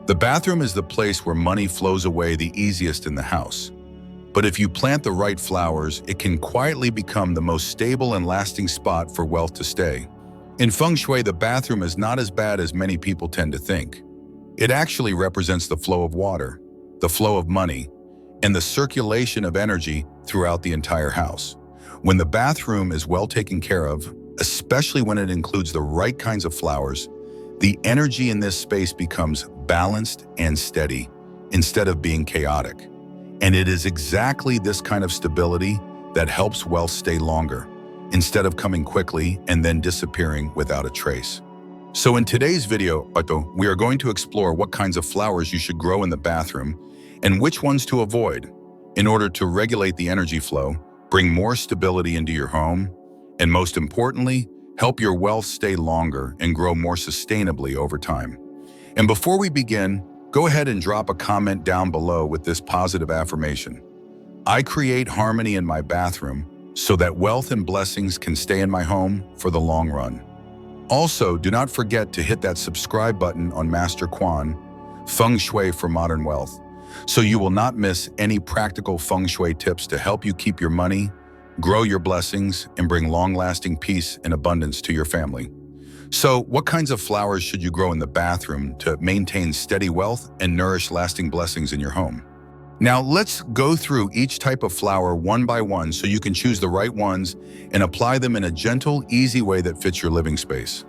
The bathroom is the place where money flows away the easiest in the house. But if you plant the right flowers, it can quietly become the most stable and lasting spot for wealth to stay. In Feng Shui, the bathroom is not as bad as many people tend to think. It actually represents the flow of water, the flow of money, and the circulation of energy throughout the entire house. When the bathroom is well taken care of, especially when it includes the right kinds of flowers, the energy in this space becomes balanced and steady instead of being chaotic. And it is exactly this kind of stability that helps wealth stay longer, instead of coming quickly and then disappearing without a trace. So in today's video, we are going to explore what kinds of flowers you should grow in the bathroom and which ones to avoid in order to regulate the energy flow, bring more stability into your home, and most importantly, help your wealth stay longer and grow more sustainably over time. And before we begin, go ahead and drop a comment down below with this positive affirmation. I create harmony in my bathroom so that wealth and blessings can stay in my home for the long run. Also, do not forget to hit that subscribe button on Master Quan, Feng Shui for Modern Wealth, so you will not miss any practical Feng Shui tips to help you keep your money, grow your blessings, and bring long-lasting peace and abundance to your family. So, what kinds of flowers should you grow in the bathroom to maintain steady wealth and nourish lasting blessings in your home? Now, let's go through each type of flower one by one so you can choose the right ones and apply them in a gentle, easy way that fits your living space.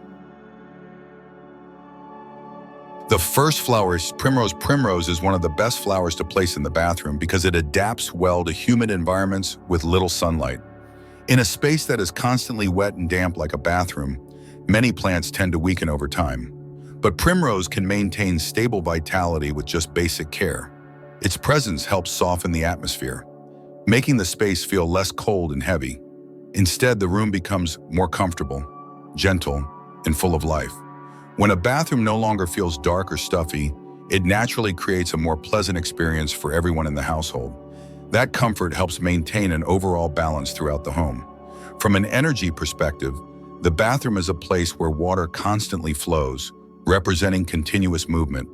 The first flower is primrose. Primrose is one of the best flowers to place in the bathroom because it adapts well to humid environments with little sunlight. In a space that is constantly wet and damp like a bathroom, many plants tend to weaken over time. But primrose can maintain stable vitality with just basic care. Its presence helps soften the atmosphere, making the space feel less cold and heavy. Instead, the room becomes more comfortable, gentle, and full of life. When a bathroom no longer feels dark or stuffy, it naturally creates a more pleasant experience for everyone in the household. That comfort helps maintain an overall balance throughout the home. From an energy perspective, the bathroom is a place where water constantly flows, representing continuous movement.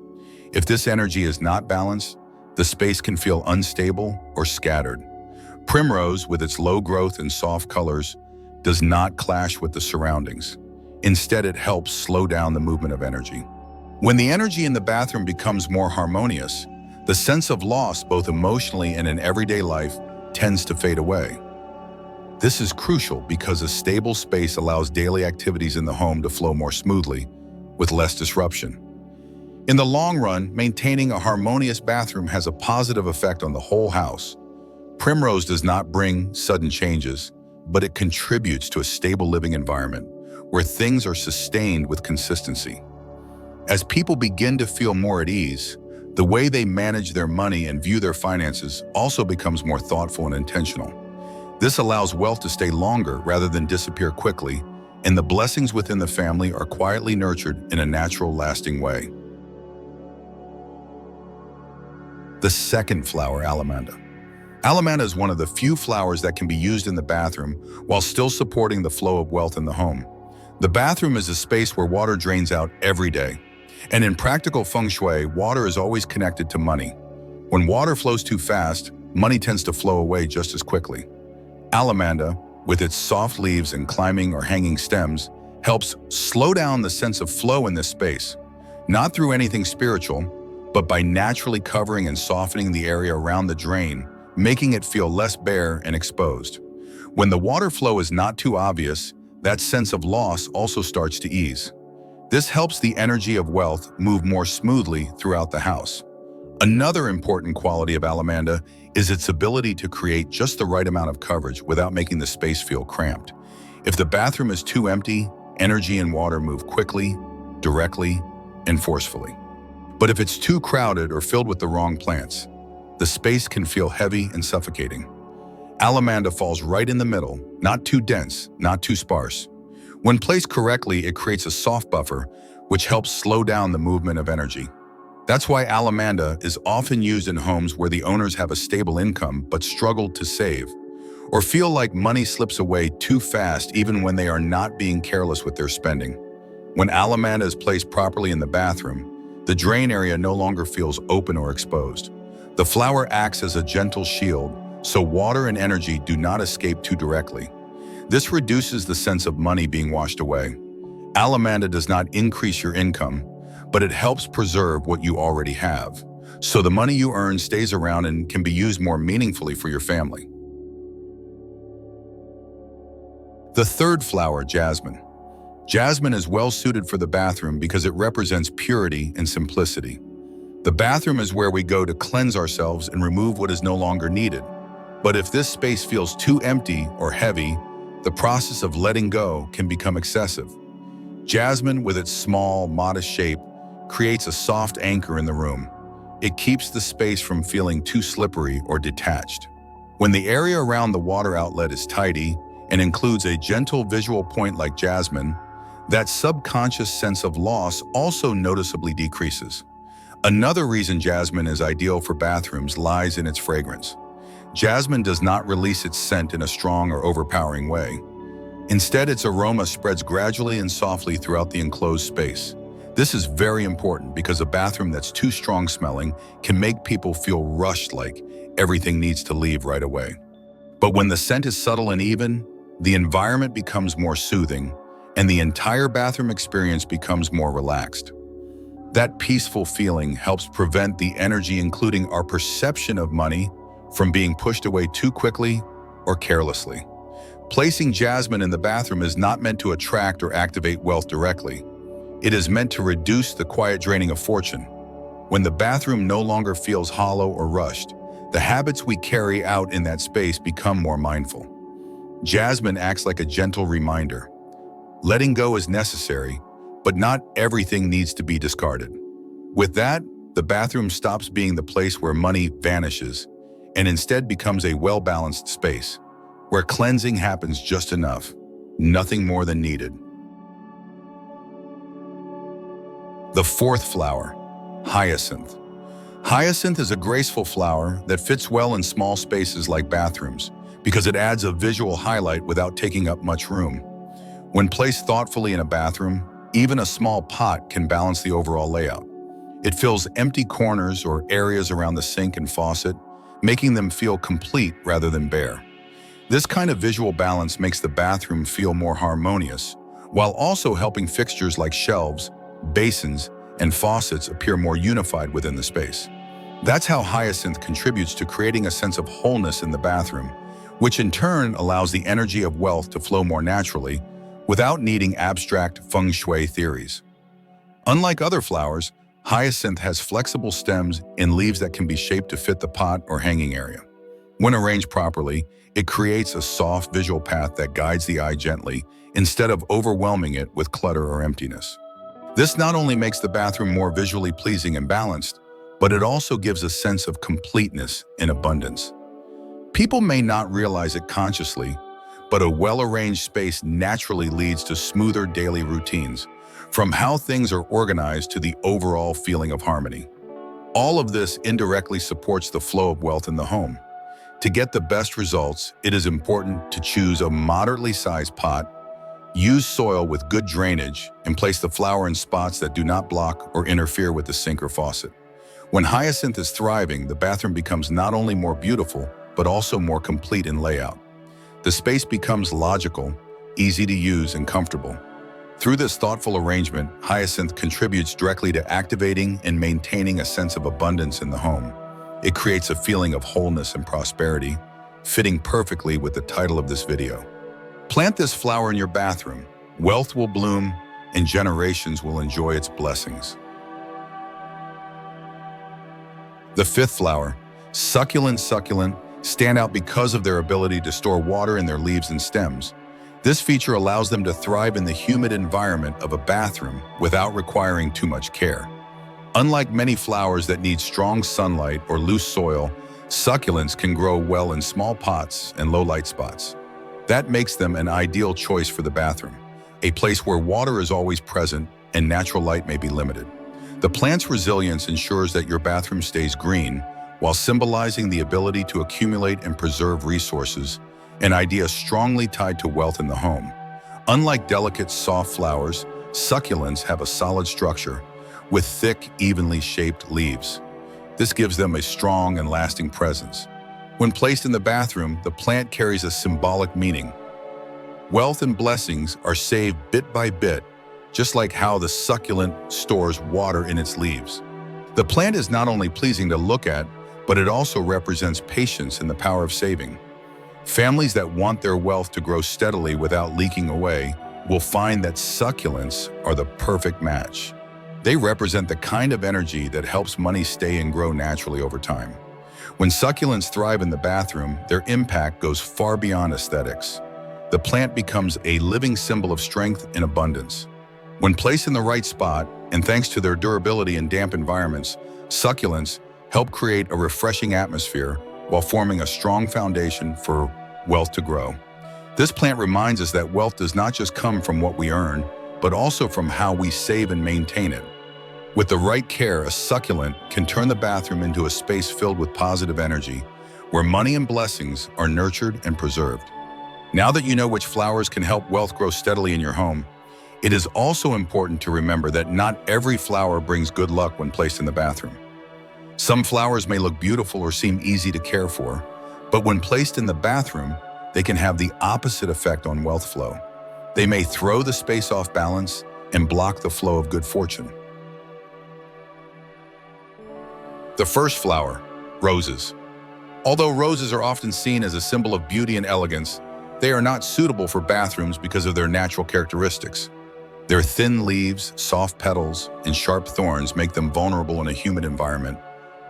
If this energy is not balanced, the space can feel unstable or scattered. Primrose, with its low growth and soft colors, does not clash with the surroundings. Instead, it helps slow down the movement of energy. When the energy in the bathroom becomes more harmonious, the sense of loss, both emotionally and in everyday life, tends to fade away. This is crucial because a stable space allows daily activities in the home to flow more smoothly, with less disruption. In the long run, maintaining a harmonious bathroom has a positive effect on the whole house. Primrose does not bring sudden changes, but it contributes to a stable living environment where things are sustained with consistency. As people begin to feel more at ease, the way they manage their money and view their finances also becomes more thoughtful and intentional. This allows wealth to stay longer rather than disappear quickly, and the blessings within the family are quietly nurtured in a natural, lasting way. The second flower, alamanda. Alamanda is one of the few flowers that can be used in the bathroom while still supporting the flow of wealth in the home. The bathroom is a space where water drains out every day. And in practical Feng Shui, water is always connected to money. When water flows too fast, money tends to flow away just as quickly. Alamanda, with its soft leaves and climbing or hanging stems, helps slow down the sense of flow in this space, not through anything spiritual, but by naturally covering and softening the area around the drain, making it feel less bare and exposed. When the water flow is not too obvious, that sense of loss also starts to ease. This helps the energy of wealth move more smoothly throughout the house. Another important quality of alamanda is its ability to create just the right amount of coverage without making the space feel cramped. If the bathroom is too empty, energy and water move quickly, directly, and forcefully. But if it's too crowded or filled with the wrong plants, the space can feel heavy and suffocating. Alamanda falls right in the middle, not too dense, not too sparse. When placed correctly, it creates a soft buffer, which helps slow down the movement of energy. That's why alamanda is often used in homes where the owners have a stable income but struggle to save, or feel like money slips away too fast even when they are not being careless with their spending. When alamanda is placed properly in the bathroom, The drain area no longer feels open or exposed. The flower acts as a gentle shield, so water and energy do not escape too directly. This reduces the sense of money being washed away. Alamanda does not increase your income, but it helps preserve what you already have, so the money you earn stays around and can be used more meaningfully for your family. The third flower, jasmine. Jasmine is well suited for the bathroom because it represents purity and simplicity. The bathroom is where we go to cleanse ourselves and remove what is no longer needed. But if this space feels too empty or heavy, the process of letting go can become excessive. Jasmine, with its small, modest shape, creates a soft anchor in the room. It keeps the space from feeling too slippery or detached. When the area around the water outlet is tidy and includes a gentle visual point like jasmine, that subconscious sense of loss also noticeably decreases. Another reason jasmine is ideal for bathrooms lies in its fragrance. Jasmine does not release its scent in a strong or overpowering way. Instead, its aroma spreads gradually and softly throughout the enclosed space. This is very important because a bathroom that's too strong smelling can make people feel rushed, like everything needs to leave right away. But when the scent is subtle and even, the environment becomes more soothing, and the entire bathroom experience becomes more relaxed. That peaceful feeling helps prevent the energy, including our perception of money, from being pushed away too quickly or carelessly. Placing jasmine in the bathroom is not meant to attract or activate wealth directly. It is meant to reduce the quiet draining of fortune. When the bathroom no longer feels hollow or rushed, the habits we carry out in that space become more mindful. Jasmine acts like a gentle reminder. Letting go is necessary, but not everything needs to be discarded. With that, the bathroom stops being the place where money vanishes and instead becomes a well-balanced space, where cleansing happens just enough, nothing more than needed. The fourth flower, hyacinth. Hyacinth is a graceful flower that fits well in small spaces like bathrooms because it adds a visual highlight without taking up much room. When placed thoughtfully in a bathroom, even a small pot can balance the overall layout. It fills empty corners or areas around the sink and faucet, making them feel complete rather than bare. This kind of visual balance makes the bathroom feel more harmonious, while also helping fixtures like shelves, basins, and faucets appear more unified within the space. That's how hyacinth contributes to creating a sense of wholeness in the bathroom, which in turn allows the energy of wealth to flow more naturally without needing abstract Feng Shui theories. Unlike other flowers, hyacinth has flexible stems and leaves that can be shaped to fit the pot or hanging area. When arranged properly, it creates a soft visual path that guides the eye gently instead of overwhelming it with clutter or emptiness. This not only makes the bathroom more visually pleasing and balanced, but it also gives a sense of completeness and abundance. People may not realize it consciously, but a well-arranged space naturally leads to smoother daily routines, from how things are organized to the overall feeling of harmony. All of this indirectly supports the flow of wealth in the home. To get the best results, it is important to choose a moderately sized pot, use soil with good drainage, and place the flower in spots that do not block or interfere with the sink or faucet. When hyacinth is thriving, the bathroom becomes not only more beautiful, but also more complete in layout. The space becomes logical, easy to use, and comfortable. Through this thoughtful arrangement, hyacinth contributes directly to activating and maintaining a sense of abundance in the home. It creates a feeling of wholeness and prosperity, fitting perfectly with the title of this video. Plant this flower in your bathroom. Wealth will bloom, and generations will enjoy its blessings. The fifth flower, succulent, stand out because of their ability to store water in their leaves and stems. This feature allows them to thrive in the humid environment of a bathroom without requiring too much care. Unlike many flowers that need strong sunlight or loose soil, succulents can grow well in small pots and low light spots. That makes them an ideal choice for the bathroom, a place where water is always present and natural light may be limited. The plant's resilience ensures that your bathroom stays green, while symbolizing the ability to accumulate and preserve resources, an idea strongly tied to wealth in the home. Unlike delicate, soft flowers, succulents have a solid structure, with thick, evenly shaped leaves. This gives them a strong and lasting presence. When placed in the bathroom, the plant carries a symbolic meaning. Wealth and blessings are saved bit by bit, just like how the succulent stores water in its leaves. The plant is not only pleasing to look at, but it also represents patience and the power of saving. Families that want their wealth to grow steadily without leaking away will find that succulents are the perfect match. They represent the kind of energy that helps money stay and grow naturally over time. When succulents thrive in the bathroom, their impact goes far beyond aesthetics. The plant becomes a living symbol of strength and abundance. When placed in the right spot, and thanks to their durability in damp environments, succulents help create a refreshing atmosphere while forming a strong foundation for wealth to grow. This plant reminds us that wealth does not just come from what we earn, but also from how we save and maintain it. With the right care, a succulent can turn the bathroom into a space filled with positive energy, where money and blessings are nurtured and preserved. Now that you know which flowers can help wealth grow steadily in your home, it is also important to remember that not every flower brings good luck when placed in the bathroom. Some flowers may look beautiful or seem easy to care for, but when placed in the bathroom, they can have the opposite effect on wealth flow. They may throw the space off balance and block the flow of good fortune. The first flower, roses. Although roses are often seen as a symbol of beauty and elegance, they are not suitable for bathrooms because of their natural characteristics. Their thin leaves, soft petals, and sharp thorns make them vulnerable in a humid environment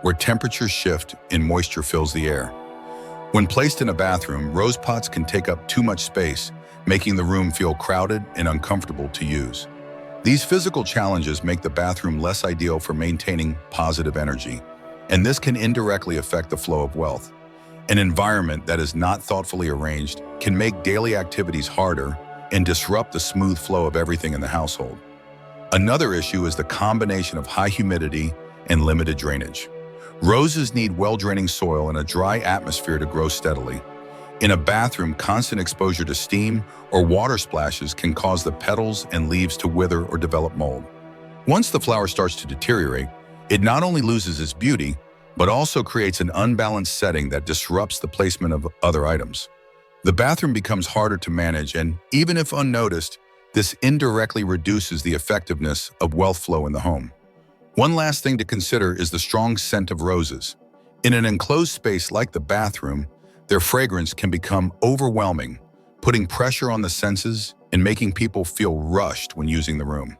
where temperatures shift and moisture fills the air. When placed in a bathroom, rose pots can take up too much space, making the room feel crowded and uncomfortable to use. These physical challenges make the bathroom less ideal for maintaining positive energy, and this can indirectly affect the flow of wealth. An environment that is not thoughtfully arranged can make daily activities harder and disrupt the smooth flow of everything in the household. Another issue is the combination of high humidity and limited drainage. Roses need well-draining soil and a dry atmosphere to grow steadily. In a bathroom, constant exposure to steam or water splashes can cause the petals and leaves to wither or develop mold. Once the flower starts to deteriorate, it not only loses its beauty, but also creates an unbalanced setting that disrupts the placement of other items. The bathroom becomes harder to manage, and even if unnoticed, this indirectly reduces the effectiveness of wealth flow in the home. One last thing to consider is the strong scent of roses. In an enclosed space like the bathroom, their fragrance can become overwhelming, putting pressure on the senses and making people feel rushed when using the room.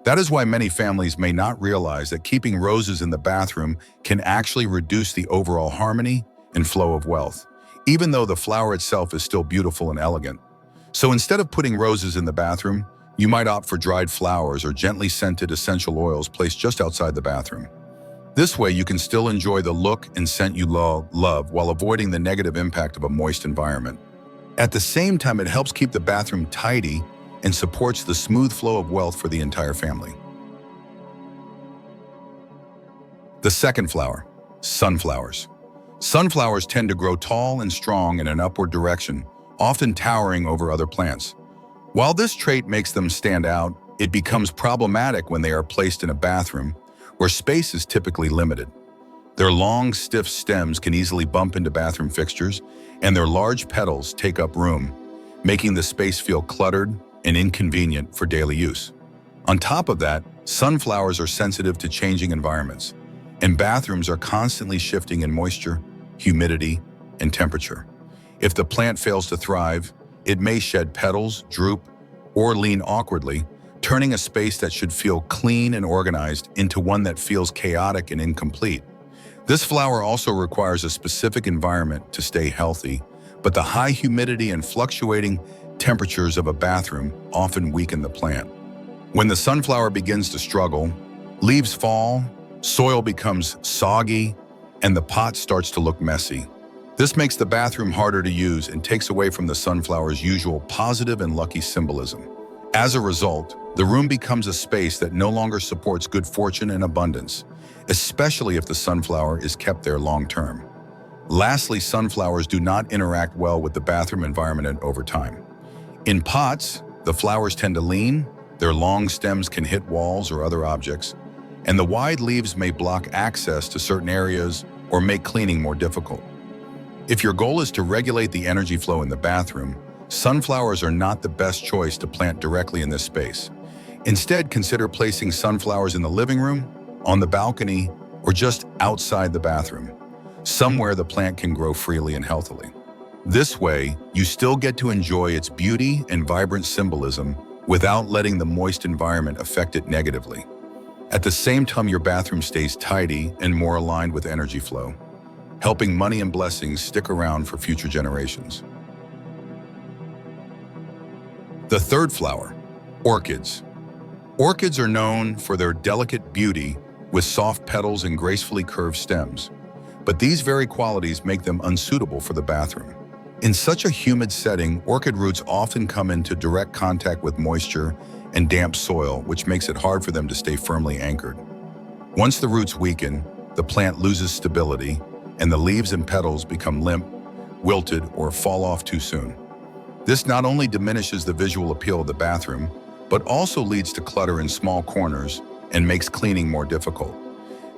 That is why many families may not realize that keeping roses in the bathroom can actually reduce the overall harmony and flow of wealth, even though the flower itself is still beautiful and elegant. So instead of putting roses in the bathroom, you might opt for dried flowers or gently scented essential oils placed just outside the bathroom. This way, you can still enjoy the look and scent you love while avoiding the negative impact of a moist environment. At the same time, it helps keep the bathroom tidy and supports the smooth flow of wealth for the entire family. The second flower, sunflowers. Sunflowers tend to grow tall and strong in an upward direction, often towering over other plants. While this trait makes them stand out, it becomes problematic when they are placed in a bathroom where space is typically limited. Their long, stiff stems can easily bump into bathroom fixtures, and their large petals take up room, making the space feel cluttered and inconvenient for daily use. On top of that, sunflowers are sensitive to changing environments, and bathrooms are constantly shifting in moisture, humidity, and temperature. If the plant fails to thrive, it may shed petals, droop, or lean awkwardly, turning a space that should feel clean and organized into one that feels chaotic and incomplete. This flower also requires a specific environment to stay healthy, but the high humidity and fluctuating temperatures of a bathroom often weaken the plant. When the sunflower begins to struggle, leaves fall, soil becomes soggy, and the pot starts to look messy. This makes the bathroom harder to use and takes away from the sunflower's usual positive and lucky symbolism. As a result, the room becomes a space that no longer supports good fortune and abundance, especially if the sunflower is kept there long term. Lastly, sunflowers do not interact well with the bathroom environment over time. In pots, the flowers tend to lean, their long stems can hit walls or other objects, and the wide leaves may block access to certain areas or make cleaning more difficult. If your goal is to regulate the energy flow in the bathroom, sunflowers are not the best choice to plant directly in this space. Instead, consider placing sunflowers in the living room, on the balcony, or just outside the bathroom, somewhere the plant can grow freely and healthily. This way, you still get to enjoy its beauty and vibrant symbolism without letting the moist environment affect it negatively. At the same time, your bathroom stays tidy and more aligned with energy flow, helping money and blessings stick around for future generations. The third flower, orchids. Orchids are known for their delicate beauty with soft petals and gracefully curved stems, but these very qualities make them unsuitable for the bathroom. In such a humid setting, orchid roots often come into direct contact with moisture and damp soil, which makes it hard for them to stay firmly anchored. Once the roots weaken, the plant loses stability, and the leaves and petals become limp, wilted, or fall off too soon. This not only diminishes the visual appeal of the bathroom, but also leads to clutter in small corners and makes cleaning more difficult.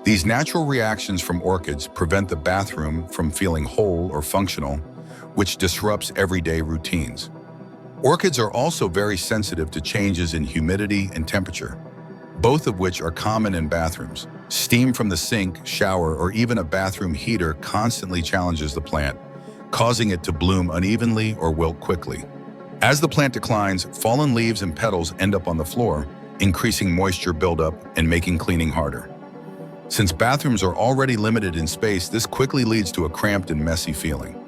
These natural reactions from orchids prevent the bathroom from feeling whole or functional, which disrupts everyday routines. Orchids are also very sensitive to changes in humidity and temperature, both of which are common in bathrooms. Steam from the sink, shower, or even a bathroom heater constantly challenges the plant, causing it to bloom unevenly or wilt quickly. As the plant declines, fallen leaves and petals end up on the floor, increasing moisture buildup and making cleaning harder. Since bathrooms are already limited in space, this quickly leads to a cramped and messy feeling.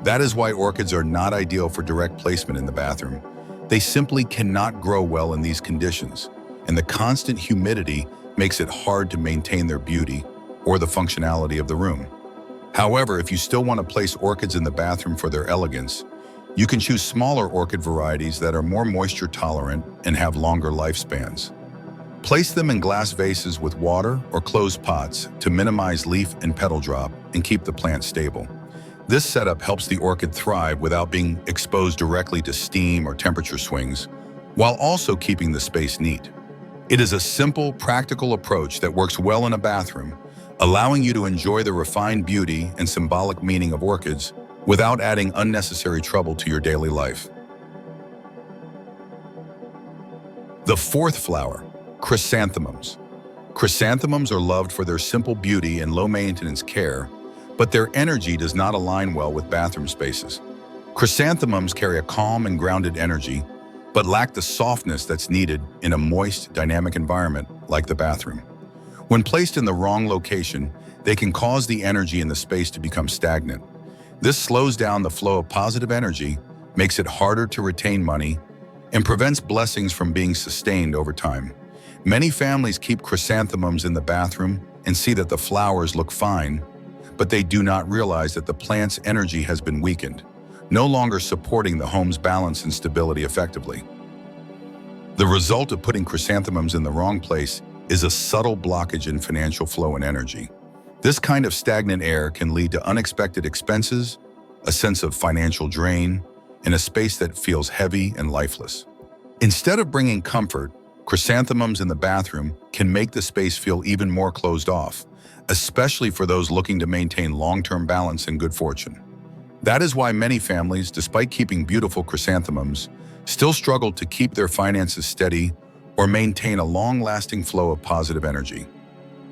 That is why orchids are not ideal for direct placement in the bathroom. They simply cannot grow well in these conditions, and the constant humidity makes it hard to maintain their beauty or the functionality of the room. However, if you still want to place orchids in the bathroom for their elegance, you can choose smaller orchid varieties that are more moisture tolerant and have longer lifespans. Place them in glass vases with water or closed pots to minimize leaf and petal drop and keep the plant stable. This setup helps the orchid thrive without being exposed directly to steam or temperature swings, while also keeping the space neat. It is a simple, practical approach that works well in a bathroom, allowing you to enjoy the refined beauty and symbolic meaning of orchids without adding unnecessary trouble to your daily life. The fourth flower, chrysanthemums. Chrysanthemums are loved for their simple beauty and low-maintenance care, but their energy does not align well with bathroom spaces. Chrysanthemums carry a calm and grounded energy, but lack the softness that's needed in a moist, dynamic environment like the bathroom. When placed in the wrong location, they can cause the energy in the space to become stagnant. This slows down the flow of positive energy, makes it harder to retain money, and prevents blessings from being sustained over time. Many families keep chrysanthemums in the bathroom and see that the flowers look fine, but they do not realize that the plant's energy has been weakened, no longer supporting the home's balance and stability effectively. The result of putting chrysanthemums in the wrong place is a subtle blockage in financial flow and energy. This kind of stagnant air can lead to unexpected expenses, a sense of financial drain, and a space that feels heavy and lifeless. Instead of bringing comfort, chrysanthemums in the bathroom can make the space feel even more closed off, especially for those looking to maintain long-term balance and good fortune. That is why many families, despite keeping beautiful chrysanthemums, still struggle to keep their finances steady or maintain a long-lasting flow of positive energy.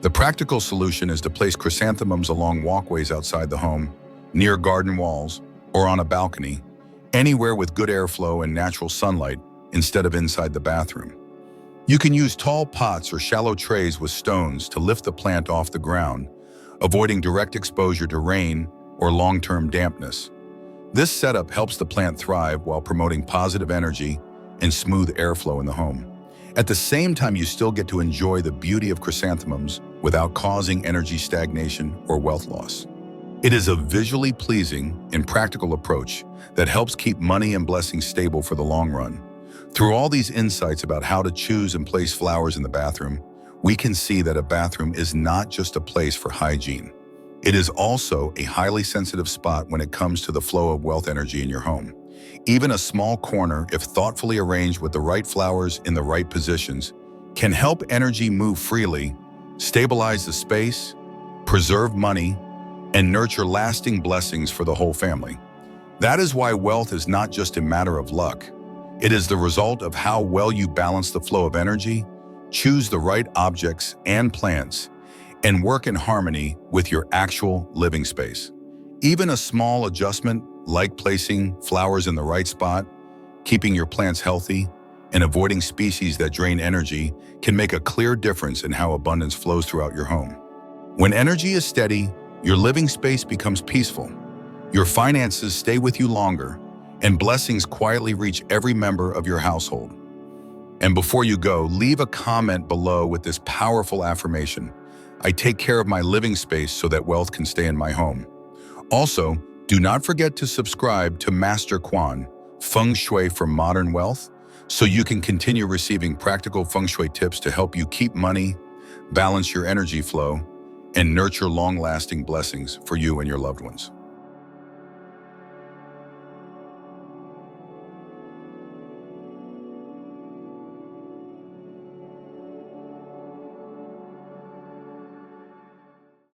The practical solution is to place chrysanthemums along walkways outside the home, near garden walls, or on a balcony, anywhere with good airflow and natural sunlight instead of inside the bathroom. You can use tall pots or shallow trays with stones to lift the plant off the ground, avoiding direct exposure to rain or long-term dampness. This setup helps the plant thrive while promoting positive energy and smooth airflow in the home. At the same time, you still get to enjoy the beauty of chrysanthemums without causing energy stagnation or wealth loss. It is a visually pleasing and practical approach that helps keep money and blessings stable for the long run. Through all these insights about how to choose and place flowers in the bathroom, we can see that a bathroom is not just a place for hygiene. It is also a highly sensitive spot when it comes to the flow of wealth energy in your home. Even a small corner, if thoughtfully arranged with the right flowers in the right positions, can help energy move freely stabilize the space, preserve money, and nurture lasting blessings for the whole family. That is why wealth is not just a matter of luck. It is the result of how well you balance the flow of energy, choose the right objects and plants, and work in harmony with your actual living space. Even a small adjustment, like placing flowers in the right spot, keeping your plants healthy, and avoiding species that drain energy, can make a clear difference in how abundance flows throughout your home. When energy is steady, your living space becomes peaceful. Your finances stay with you longer, and blessings quietly reach every member of your household. And before you go, leave a comment below with this powerful affirmation: I take care of my living space so that wealth can stay in my home. Also, do not forget to subscribe to Master Quan, Feng Shui for Modern Wealth, so you can continue receiving practical Feng Shui tips to help you keep money, balance your energy flow, and nurture long-lasting blessings for you and your loved ones.